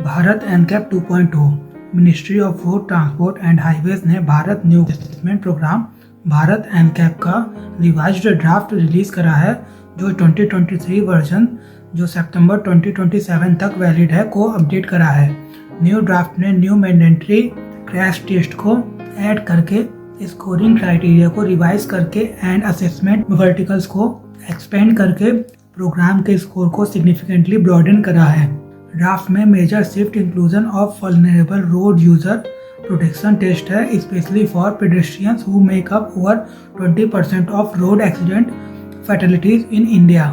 Bharat NCAP 2.0 ministry of road transport and highways ने Bharat new assessment programme Bharat NCAP का revised draft release करा है, जो 2023 वर्जन जो सितंबर 2027 तक वैलिड है को अपडेट करा है। न्यू ड्राफ्ट ने न्यू मैंडेटरी क्रैश टेस्ट को ऐड करके स्कोरिंग क्राइटेरिया को रिवाइज करके एंड असेसमेंट वर्टिकल्स को एक्सपेंड करके प्रोग्राम के स्कोर को सिग्निफिकेंटली ब्रॉडन करा है। ड्राफ्ट में major shift inclusion of vulnerable road user protection test है, specially for pedestrians who make up over 20% of road accident fatalities in India.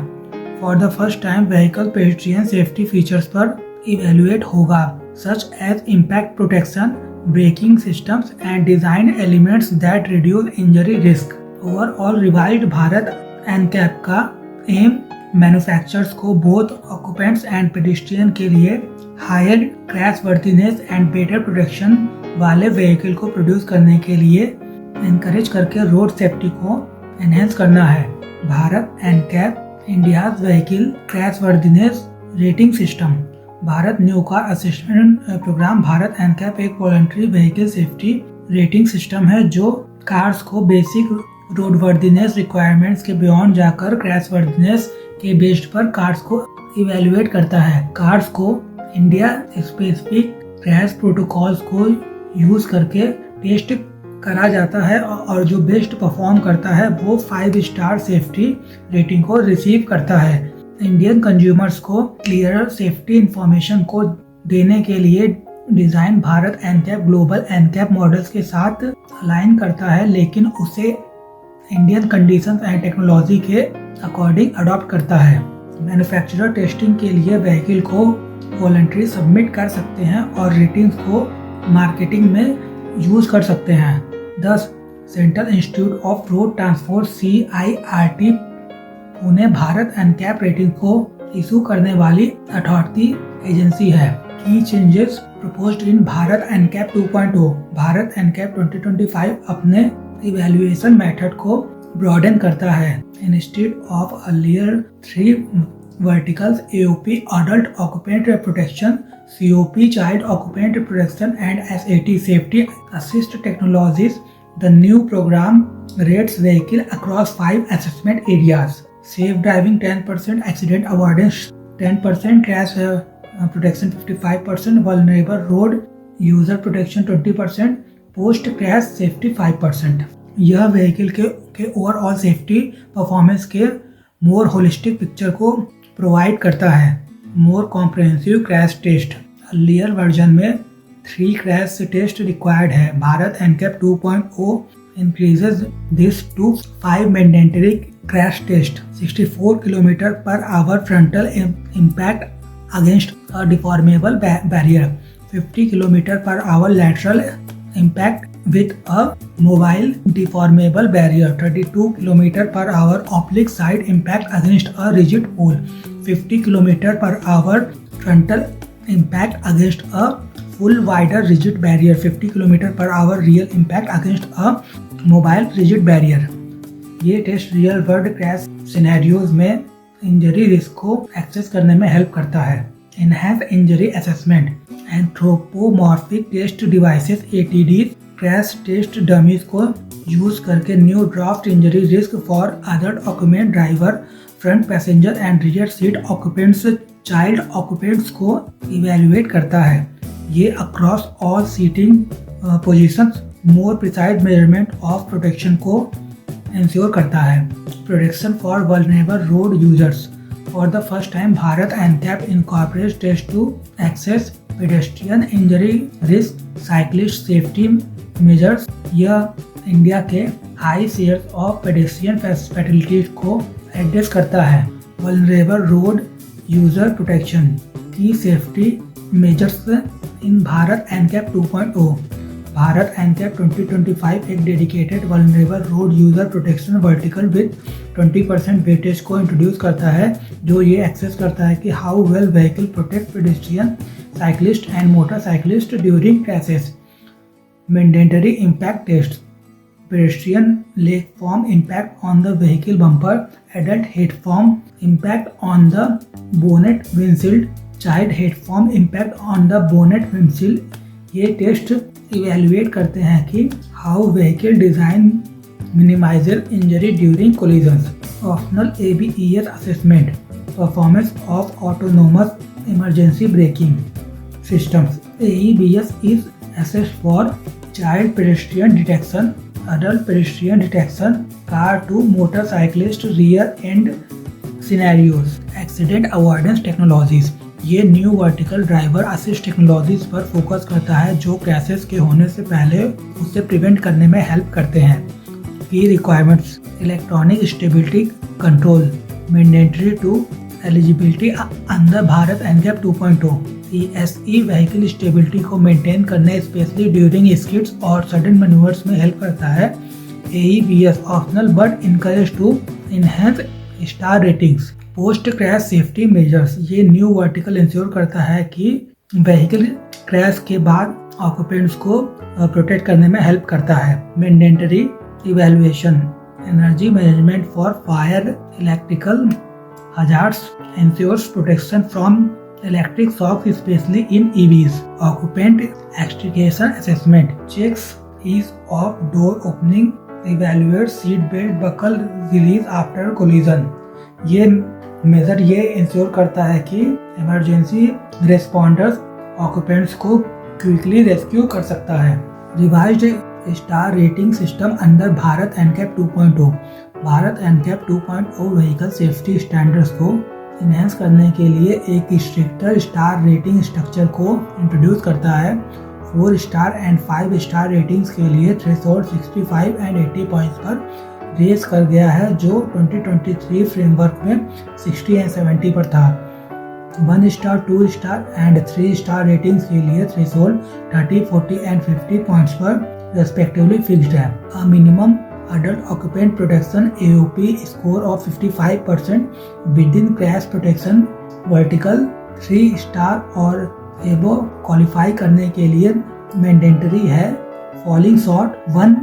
For the first time vehicle pedestrian safety features पर evaluate होगा, सच as impact protection, braking systems and design elements that reduce injury risk. Overall revised Bharat NCAP का एम manufacturers को both occupants and pedestrian के लिए higher crash worthiness and better protection वाले vehicle को produce करने के लिए एनकरेज करके रोड सेफ्टी को एनहेंस करना है। Bharat NCAP India's vehicle crash worthiness rating system. Bharat new car assessment programme Bharat NCAP एक voluntary vehicle safety rating system है जो कार्स को बेसिक रोड वर्दीनेस रिक्वायरमेंट्स के बियॉन्ड जाकर क्रैश वर्दीनेस के बेस्ड पर कार्स को इवेल्युएट करता है। कार्स को इंडिया स्पेसिफिक क्रैश प्रोटोकॉल्स को यूज करके टेस्ट करा जाता है और जो बेस्ट परफॉर्म करता है वो 5 स्टार सेफ्टी रेटिंग को रिसीव करता है। इंडियन कंज्यूमर्स को क्लियर सेफ्टी इंफॉर्मेशन को देने के लिए design Bharat NCAP global NCAP models के साथ अलाइन करता है, लेकिन उसे इंडियन कंडीशंस एंड टेक्नोलॉजी के अकॉर्डिंग अडॉप्ट करता है। मैन्युफैक्चरर टेस्टिंग के लिए व्हीकल को वॉलंटरी सबमिट कर सकते हैं और रेटिंग्स को मार्केटिंग में यूज कर सकते हैं। 10 central institute of road transport CIRT Pune Bharat NCAP rating को इशू करने वाली अथॉरिटी एजेंसी है। की changes proposed in Bharat NCAP 2.0। Bharat NCAP 2025 अपने इवैल्यूएशन मेथड को ब्रॉडन करता है। Instead of earlier 3 verticals AOP adult occupant protection, COP child occupant protection and SAT safety assist technologies, the new programme rates vehicle across 5 assessment areas. Safe driving 10%, accident avoidance 10%, crash protection 55%, vulnerable road user protection 20%, post crash safety 5%। यह vehicle के overall safety performance के more holistic picture को provide करता है। More comprehensive crash test. Earlier version में 3 crash test required है। Bharat NCAP 2.0 increases this to 5 mandatory crash test। 64 km/h frontal impact against a deformable barrier, 50 km/h lateral impact with a mobile deformable barrier, 32 km/h oblique side impact against a rigid pole, 50 km/h frontal impact against a full wider rigid barrier, 50 km/h real impact against a mobile rigid barrier। ये test real world crash scenarios में injury risk को access करने में help करता है। Enhance injury assessment. Anthropomorphic test devices ATD crash test dummies को use करके new draft injury risk for adult occupant driver, front passenger and rear seat occupants, child occupants को evaluate करता है। ये across all seating positions more precise measurement of protection को ensure करता है। Protection for vulnerable road users. For the first time Bharat NCAP incorporates test to access pedestrian injury risk, cyclist safety measures. यह India के high shares of pedestrian fatalities को address करता है। Vulnerable road user protection की safety measures in Bharat NCAP 2.0। Bharat NCAP 2025 एक dedicated vulnerable road user protection vertical with 20% weightage को introduce करता है, जो ये एक्सेस करता है कि how well vehicle protect pedestrian, cyclist and मोटरसाइक्लिस्ट during crashes. Mandatory impact test. pedestrian leg form impact on the vehicle bumper, adult head form impact on the bonnet windshield, child head form impact on the bonnet windshield. ये test evaluate करते हैं कि how vehicle design minimises injury during collisions. Optional ABES assessment, performance of autonomous emergency breaking systems. AEBS is assessed for child pedestrian detection, adult pedestrian detection, car to motorcyclist rear end scenarios, accident avoidance technologies. ये new vertical driver assist technologies पर focus करता है जो crashes के होने से पहले उससे प्रिवेंट करने में हेल्प करते हैं। की requirements, electronic stability control mandatory to eligibility under Bharat NCAP 2.0। ESE vehicle stability को मेंटेन करने स्पेशली ड्यूरिंग स्किड्स और सडन मैन्यूवर्स में हेल्प करता है। AEBS optional but encourage to enhance star ratings. Post crash safety measures, ये new vertical ensure करता है कि व्हीकल क्रैश के बाद ऑक्यूपेंट्स को प्रोटेक्ट करने में हेल्प करता है। Mandatory evaluation, energy management for fire electrical hazards ensures protection from electric shocks, especially in EVs. Occupant extrication assessment checks ease of door opening, evaluates seat belt buckle release after collision. ये major ये ensure करता है कि emergency responders occupants को quickly rescue कर सकता है। Revised star rating system under Bharat NCAP 2.0। Bharat NCAP 2.0 vehicle safety standards को इनहेंस करने के लिए एक स्ट्रिक्टर स्टार रेटिंग स्ट्रक्चर को इंट्रोड्यूस करता है। 4 स्टार एंड 5 स्टार रेटिंग्स के लिए थ्रेशोल्ड 65 एंड 80 पॉइंट्स पर रेज कर गया है, जो 2023 फ्रेमवर्क में 60 एंड 70 पर था। 1 star, 2 star and 3 star ratings के लिए थ्रेशोल्ड 30, 40 एंड 50 पॉइंट्स पर रेस्पेक्टिवली फिक्स्ड है। A minimum adult occupant protection AOP score of 55% within crash protection vertical 3 star और above क्वालिफाई करने के लिए मैंडेटरी है। फॉलिंग शॉट 1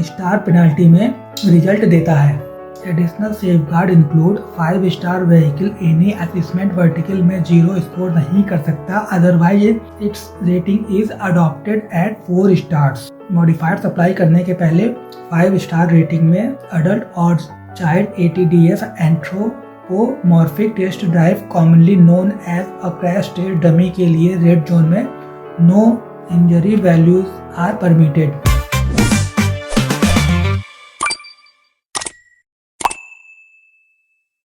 स्टार पेनल्टी में रिजल्ट देता है। Additional safeguard include 5 star vehicle any assessment vertical में 0 स्कोर नहीं कर सकता, otherwise its rating is adopted at 4 stars. Modifier supply करने के पहले 5 स्टार रेटिंग में अडल्ट और child ATDS anthropomorphic test drive commonly known as a crash test dummy के लिए रेड जोन में no injury values are permitted.